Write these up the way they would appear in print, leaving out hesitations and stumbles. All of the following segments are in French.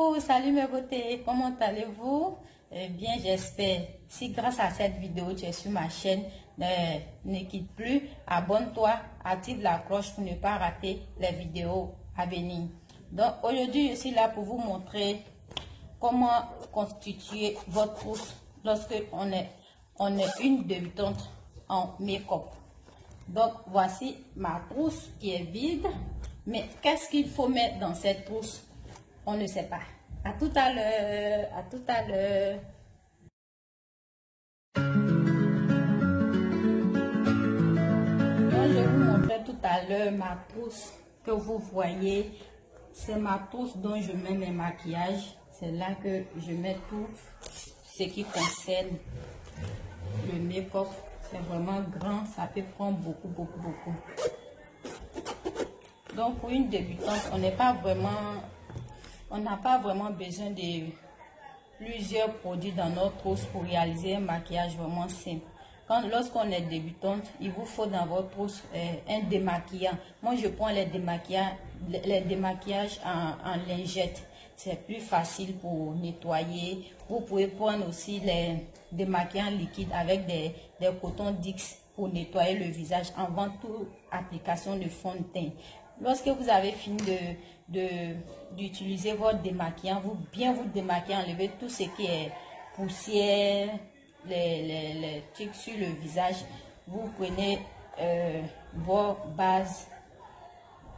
Coucou, salut mes beautés, comment allez-vous? Bien, j'espère. Si grâce à cette vidéo, tu es sur ma chaîne, ne quitte plus, abonne-toi, active la cloche pour ne pas rater les vidéos à venir. Donc, aujourd'hui, je suis là pour vous montrer comment constituer votre trousse lorsque on est une débutante en make-up. Donc, voici ma trousse qui est vide. Mais qu'est-ce qu'il faut mettre dans cette trousse? On ne sait pas. À tout à l'heure. À tout à l'heure. Donc, je vous montrais tout à l'heure ma trousse que vous voyez. C'est ma trousse dont je mets mes maquillages. C'est là que je mets tout ce qui concerne le make-up. C'est vraiment grand. Ça peut prendre beaucoup. Donc, pour une débutante, on n'a pas vraiment besoin de plusieurs produits dans notre trousse pour réaliser un maquillage vraiment simple. Lorsqu'on est débutante, il vous faut dans votre trousse un démaquillant. Moi, je prends les démaquillages en lingette. C'est plus facile pour nettoyer. Vous pouvez prendre aussi les démaquillants liquides avec des cotons Dix pour nettoyer le visage avant toute application de fond de teint. Lorsque vous avez fini d'utiliser votre démaquillant, vous démaquillez, enlevez tout ce qui est poussière, les trucs sur le visage. Vous prenez vos bases.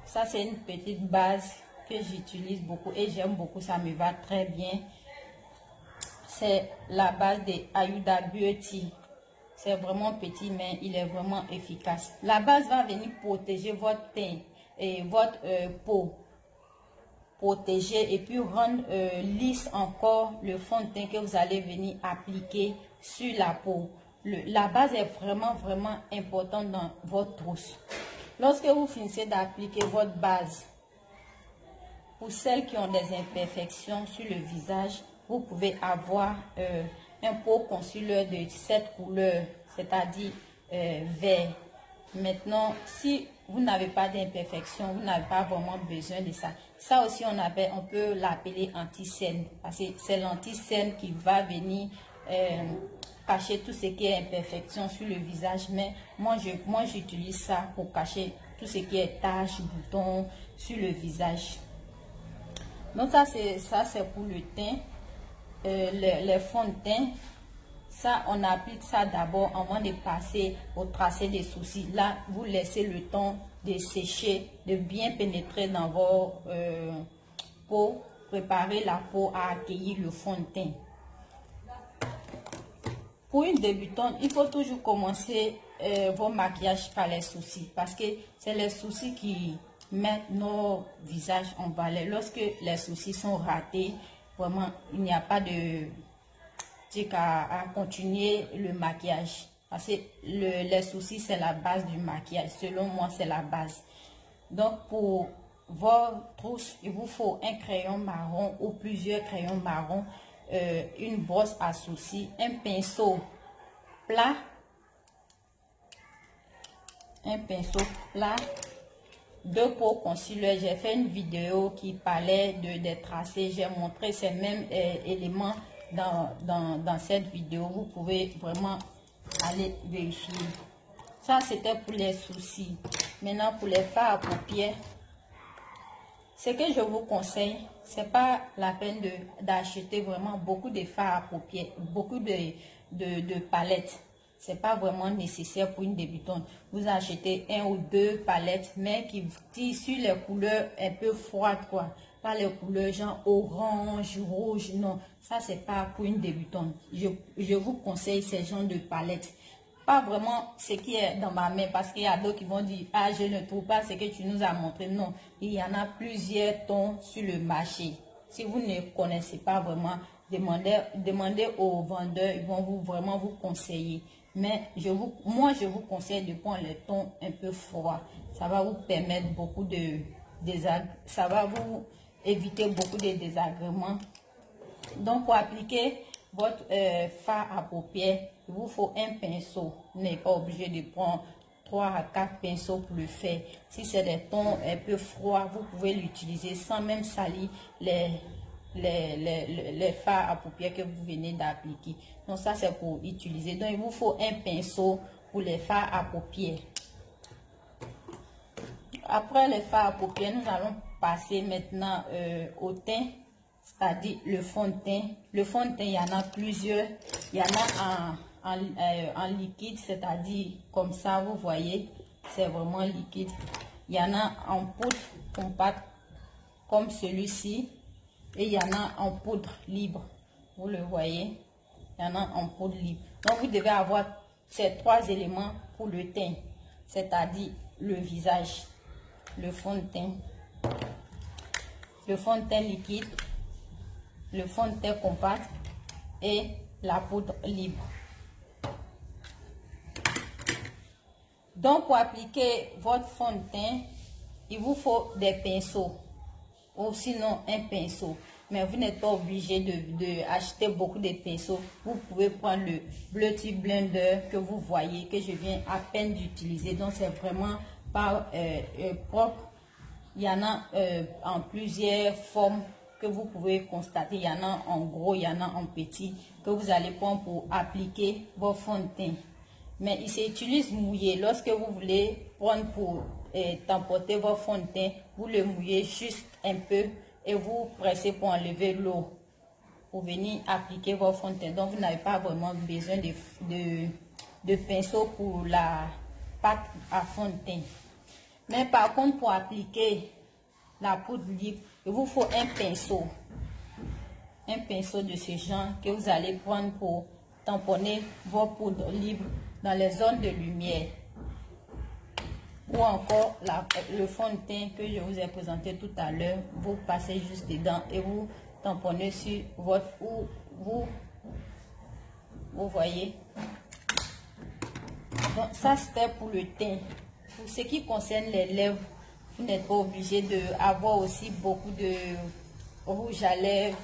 Ça, c'est une petite base que j'utilise beaucoup et j'aime beaucoup, ça me va très bien. C'est la base de Ayuda Beauty. C'est vraiment petit, mais il est vraiment efficace. La base va venir protéger votre teint et votre peau. Protéger et puis rendre lisse encore le fond de teint que vous allez venir appliquer sur la peau. La base est vraiment importante dans votre trousse. Lorsque vous finissez d'appliquer votre base, pour celles qui ont des imperfections sur le visage, vous pouvez avoir un pot concealer de cette couleur, c'est-à-dire vert. Maintenant, si vous n'avez pas d'imperfection, vous n'avez pas vraiment besoin de ça. Ça aussi, on peut l'appeler anti-cerne. Parce que c'est l'anti-cerne qui va venir cacher tout ce qui est imperfection sur le visage. Mais moi, j'utilise ça pour cacher tout ce qui est taches, boutons sur le visage. Donc ça c'est pour le teint, les fonds de teint. Ça, on applique ça d'abord avant de passer au tracé des sourcils. Là, vous laissez le temps de sécher, de bien pénétrer dans vos peaux, préparer la peau à accueillir le fond de teint. Pour une débutante, il faut toujours commencer vos maquillages par les sourcils parce que c'est les sourcils qui mettent nos visages en valeur. Lorsque les sourcils sont ratés, vraiment, il n'y a pas de à continuer le maquillage. Parce que les sourcils, c'est la base du maquillage. Selon moi, c'est la base. Donc, pour votre trousse, il vous faut un crayon marron ou plusieurs crayons marrons, une brosse à sourcils, un pinceau plat, deux pots concealer. J'ai fait une vidéo qui parlait des tracés. J'ai montré ces mêmes éléments dans cette vidéo. Vous pouvez vraiment aller vérifier. Ça, c'était pour les sourcils. Maintenant, pour les fards à paupières, ce que je vous conseille, c'est pas la peine d'acheter vraiment beaucoup de fards à paupières, beaucoup de palettes. C'est pas vraiment nécessaire pour une débutante. Vous achetez un ou deux palettes, mais qui tirent sur les couleurs un peu froides, quoi. Pas les couleurs genre orange, rouge, non. Ça, c'est pas pour une débutante. Je vous conseille ces genres de palettes. Pas vraiment ce qui est dans ma main, parce qu'il y a d'autres qui vont dire, ah, je ne trouve pas ce que tu nous as montré. Non, il y en a plusieurs tons sur le marché. Si vous ne connaissez pas vraiment, demandez aux vendeurs, ils vont vraiment vous conseiller. Mais moi, je vous conseille de prendre les tons un peu froids. Ça va vous permettre ça va vous éviter beaucoup de désagréments. Donc, pour appliquer votre fard à paupières, il vous faut un pinceau. Vous n'êtes pas obligé de prendre 3 à 4 pinceaux pour le faire. Si c'est des tons un peu froids, vous pouvez l'utiliser sans même salir les fards à paupières que vous venez d'appliquer. Donc ça c'est pour utiliser. Donc il vous faut un pinceau pour les fards à paupières. Après les fards à paupières, nous allons passer maintenant au teint, c'est-à-dire le fond de teint. Le fond de teint, il y en a plusieurs. Il y en a en liquide, c'est-à-dire comme ça, vous voyez, c'est vraiment liquide. Il y en a en poudre compacte, comme celui-ci. Et il y en a en poudre libre. Vous le voyez, il y en a en poudre libre. Donc, vous devez avoir ces trois éléments pour le teint, c'est-à-dire le visage, le fond de teint liquide, le fond de teint compact et la poudre libre. Donc, pour appliquer votre fond de teint, il vous faut des pinceaux ou sinon un pinceau. Mais vous n'êtes pas obligé d'acheter beaucoup de pinceaux. Vous pouvez prendre le Beauty Blender que vous voyez, que je viens à peine d'utiliser. Donc, c'est vraiment pas propre. Il y en a en plusieurs formes que vous pouvez constater. Il y en a en gros, il y en a en petit que vous allez prendre pour appliquer vos fonds de teint. Mais il s'utilise mouillé. Lorsque vous voulez prendre pour tamponner vos fonds de teint, vous le mouillez juste un peu et vous pressez pour enlever l'eau pour venir appliquer vos fonds de teint. Donc vous n'avez pas vraiment besoin de pinceau pour la pâte à fond de teint. Mais par contre, pour appliquer la poudre libre, il vous faut un pinceau. Un pinceau de ce genre que vous allez prendre pour tamponner vos poudres libres dans les zones de lumière. Ou encore le fond de teint que je vous ai présenté tout à l'heure, vous passez juste dedans et vous tamponnez sur votre... Vous voyez. Donc ça c'était pour le teint. Pour ce qui concerne les lèvres, vous n'êtes pas obligé d'avoir aussi beaucoup de rouge à lèvres.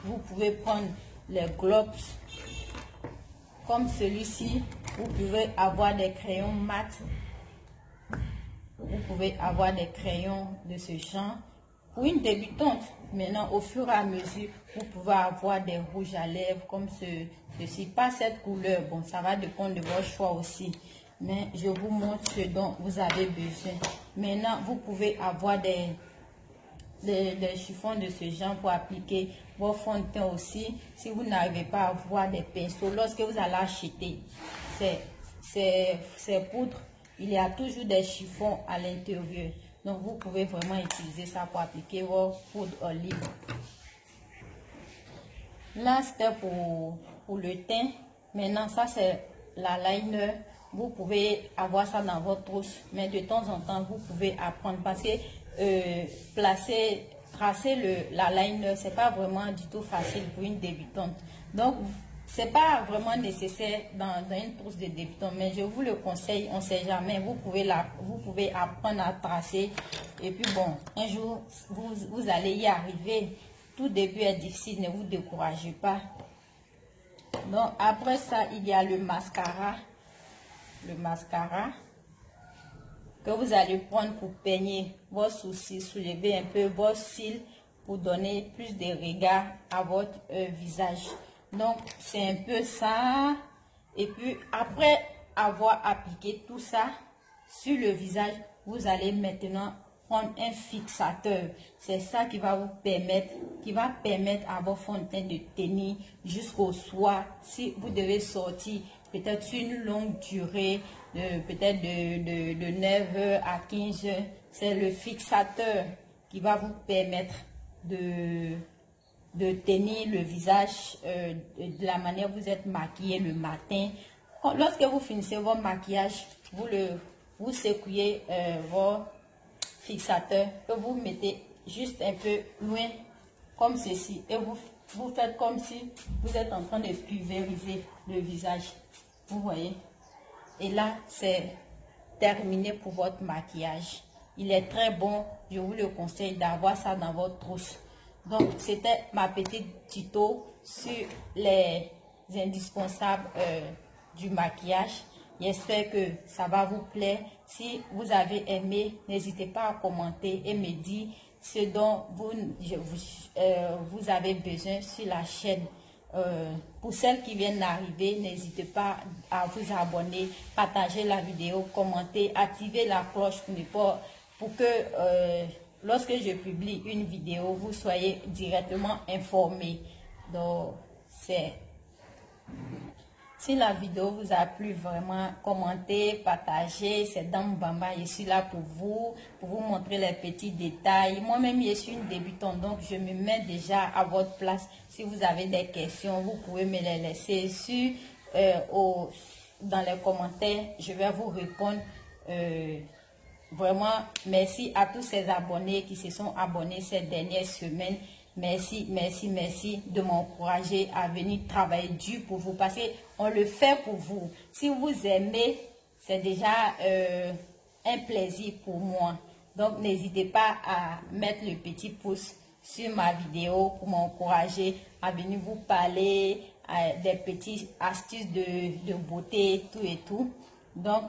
Vous pouvez prendre les globes comme celui-ci. Vous pouvez avoir des crayons mat. Vous pouvez avoir des crayons de ce genre. Pour une débutante, maintenant au fur et à mesure, vous pouvez avoir des rouges à lèvres comme ceci. Pas cette couleur, bon ça va dépendre de votre choix aussi. Mais je vous montre ce dont vous avez besoin. Maintenant, vous pouvez avoir des chiffons de ce genre pour appliquer vos fonds de teint aussi. Si vous n'arrivez pas à avoir des pinceaux, lorsque vous allez acheter ces poudres, il y a toujours des chiffons à l'intérieur. Donc, vous pouvez vraiment utiliser ça pour appliquer vos poudres libres. Là, c'était pour le teint. Maintenant, ça, c'est la liner. Vous pouvez avoir ça dans votre trousse, mais de temps en temps, vous pouvez apprendre parce que tracer la liner, c'est pas vraiment du tout facile pour une débutante. Donc, c'est pas vraiment nécessaire dans une trousse de débutant, mais je vous le conseille, on ne sait jamais. Vous pouvez apprendre à tracer et puis bon, un jour, vous allez y arriver. Tout début est difficile, ne vous découragez pas. Donc, après ça, il y a le mascara. Le mascara que vous allez prendre pour peigner vos sourcils, soulever un peu vos cils pour donner plus de regard à votre visage. Donc c'est un peu ça. Et puis après avoir appliqué tout ça sur le visage, vous allez maintenant prendre un fixateur. C'est ça qui va vous permettre, à vos fonds de teint de tenir jusqu'au soir. Si vous devez sortir peut-être sur une longue durée, peut-être de 9 h à 15 h, c'est le fixateur qui va vous permettre de tenir le visage de la manière dont vous êtes maquillé le matin. Lorsque vous finissez votre maquillage, vous secouez vos fixateurs que vous mettez juste un peu loin comme ceci et vous faites comme si vous êtes en train de pulvériser le visage. Vous voyez? Et là, c'est terminé pour votre maquillage. Il est très bon. Je vous le conseille d'avoir ça dans votre trousse. Donc, c'était ma petite tuto sur les indispensables du maquillage. J'espère que ça va vous plaire. Si vous avez aimé, n'hésitez pas à commenter et me dire ce dont vous avez besoin sur la chaîne. Pour celles qui viennent d'arriver, n'hésitez pas à vous abonner, partager la vidéo, commenter, activer la cloche pour que lorsque je publie une vidéo, vous soyez directement informés. Donc, si la vidéo vous a plu, vraiment, commentez, partagez. C'est Dame Bamba, je suis là pour vous montrer les petits détails. Moi-même, je suis une débutante, donc je me mets déjà à votre place. Si vous avez des questions, vous pouvez me les laisser dans les commentaires. Je vais vous répondre. Vraiment, merci à tous ces abonnés qui se sont abonnés ces dernières semaines. Merci, merci, merci de m'encourager à venir travailler dur pour vous parce qu'on le fait pour vous. Si vous aimez, c'est déjà un plaisir pour moi. Donc, n'hésitez pas à mettre le petit pouce sur ma vidéo pour m'encourager à venir vous parler des petites astuces de beauté, tout et tout. Donc,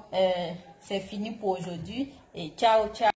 c'est fini pour aujourd'hui et ciao, ciao.